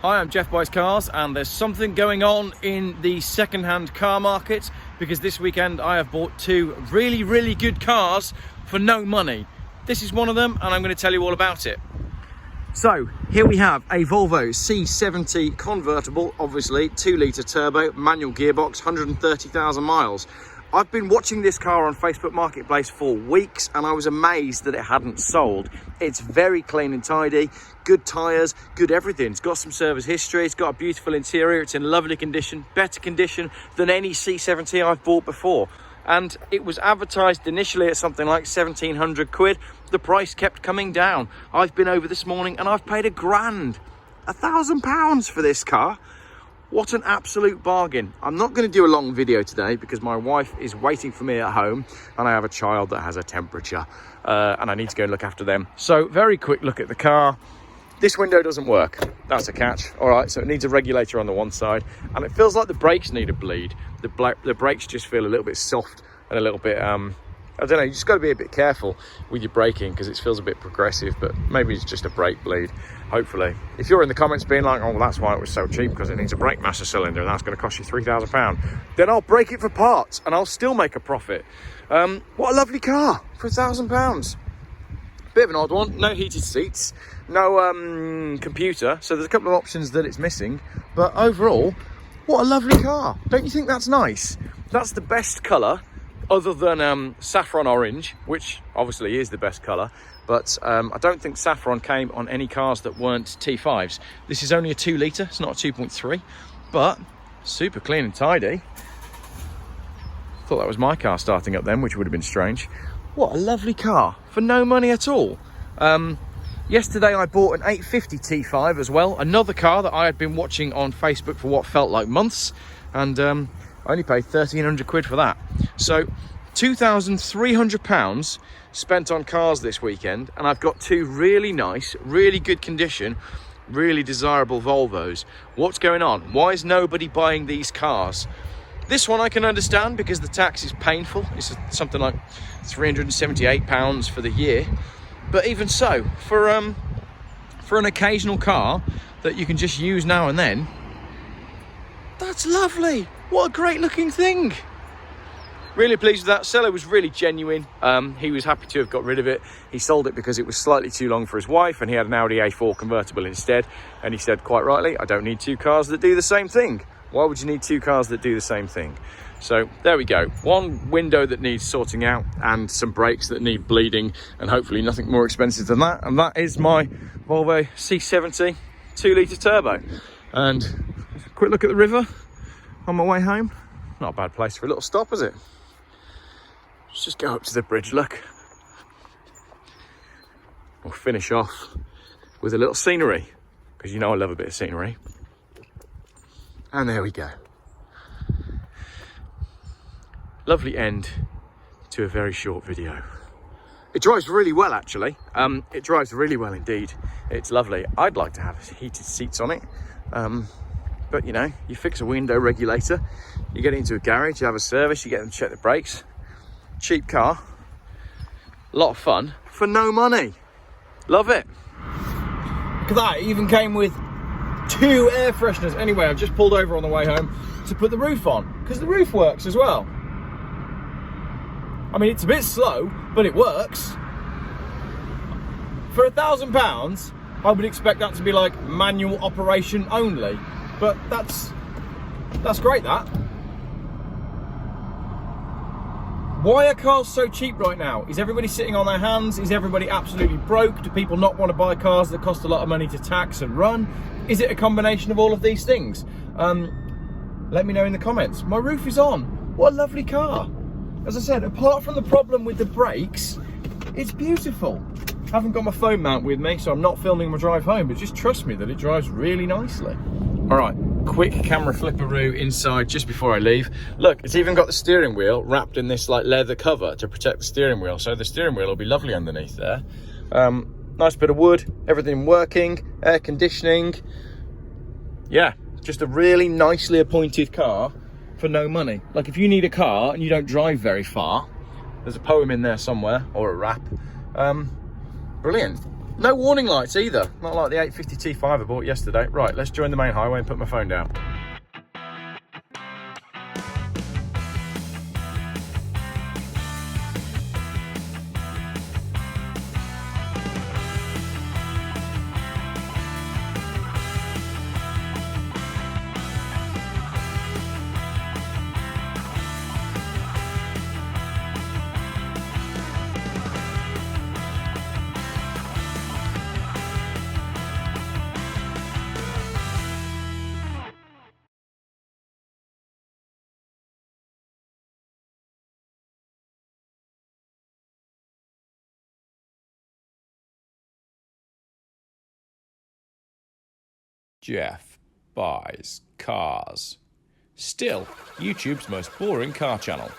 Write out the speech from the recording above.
Hi, I'm Geoff Buys Cars, and there's something going on in the second-hand car market because this weekend I have bought two really good cars for no money. This is one of them, and I'm going to tell you all about it. So here we have a Volvo C70 Convertible, obviously 2-litre turbo, manual gearbox, 130,000 miles. I've been watching this car on Facebook Marketplace for weeks and I was amazed that it hadn't sold. It's very clean and tidy, good tyres, good everything. It's got some service history, it's got a beautiful interior, it's in lovely condition, better condition than any C70 I've bought before. And it was advertised initially at something like 1,700 quid. The price kept coming down. I've been over this morning and I've paid £1,000, £1,000 for this car. What an absolute bargain. I'm not going to do a long video today because my wife is waiting for me at home and I have a child that has a temperature and I need to go and look after them. So very quick look at the car. This window doesn't work. That's a catch. All right, so it needs a regulator on the one side and it feels like the brakes need a bleed. The brakes just feel a little bit soft and a little bit, I don't know, you just got to be a bit careful with your braking because it feels a bit progressive, but maybe it's just a brake bleed, hopefully. If you're in the comments being like, oh, well, that's why it was so cheap, because it needs a brake master cylinder and that's going to cost you £3,000, then I'll break it for parts and I'll still make a profit. What a lovely car for £1,000. Bit of an odd one, no heated seats, no computer, so there's a couple of options that it's missing, but overall, what a lovely car. Don't you think that's nice? That's the best colour, other than saffron orange, which obviously is the best colour, but I don't think saffron came on any cars that weren't T5s. This is only a 2-litre, it's not a 2.3, but super clean and tidy. Thought that was my car starting up then, which would have been strange. What a lovely car for no money at all. Yesterday I bought an 850 T5 as well, another car that I had been watching on Facebook for what felt like months, and I only paid 1,300 quid for that. So £2,300 spent on cars this weekend, and I've got two really nice, really good condition, really desirable Volvos. What's going on? Why is nobody buying these cars? This one I can understand because the tax is painful. It's something like £378 for the year. But even so, for an occasional car that you can just use now and then, that's lovely. What a great looking thing. Really pleased with that. Seller was really genuine. He was happy to have got rid of it. He sold it because it was slightly too long for his wife and he had an Audi A4 convertible instead. And he said, quite rightly, I don't need two cars that do the same thing. Why would you need two cars that do the same thing? So there we go. One window that needs sorting out and some brakes that need bleeding, and hopefully nothing more expensive than that. And that is my Volvo C70 2-litre turbo. And a quick look at the river on my way home. Not a bad place for a little stop, is it? Let's just go up to the bridge, look. We'll finish off with a little scenery, because you know I love a bit of scenery. And there we go. Lovely end to a very short video. It drives really well, actually. It drives really well indeed. It's lovely. I'd like to have heated seats on it. But you know, you fix a window regulator, you get into a garage, you have a service, you get them to check the brakes. Cheap car, a lot of fun for no money. Love it. Look at that, it even came with 2 air fresheners. Anyway, I've just pulled over on the way home to put the roof on, because the roof works as well. I mean, it's a bit slow, but it works. For £1,000, I would expect that to be like manual operation only. But that's great, that. Why are cars so cheap right now? Is everybody sitting on their hands? Is everybody absolutely broke? Do people not want to buy cars that cost a lot of money to tax and run? Is it a combination of all of these things? Let me know in the comments. My roof is on. What a lovely car. As I said, apart from the problem with the brakes, it's beautiful. I haven't got my phone mount with me, so I'm not filming my drive home, but just trust me that it drives really nicely. All right, quick camera flipperoo inside just before I leave. Look, it's even got the steering wheel wrapped in this like leather cover to protect the steering wheel, so the steering wheel will be lovely underneath there. Nice bit of wood, everything working, air conditioning. Yeah, just a really nicely appointed car for no money. Like if you need a car and you don't drive very far, there's a poem in there somewhere, or a rap. Brilliant. No warning lights either, not like the 850 T5 I bought yesterday. Right, let's join the main highway and put my phone down. Geoff buys cars. Still YouTube's most boring car channel.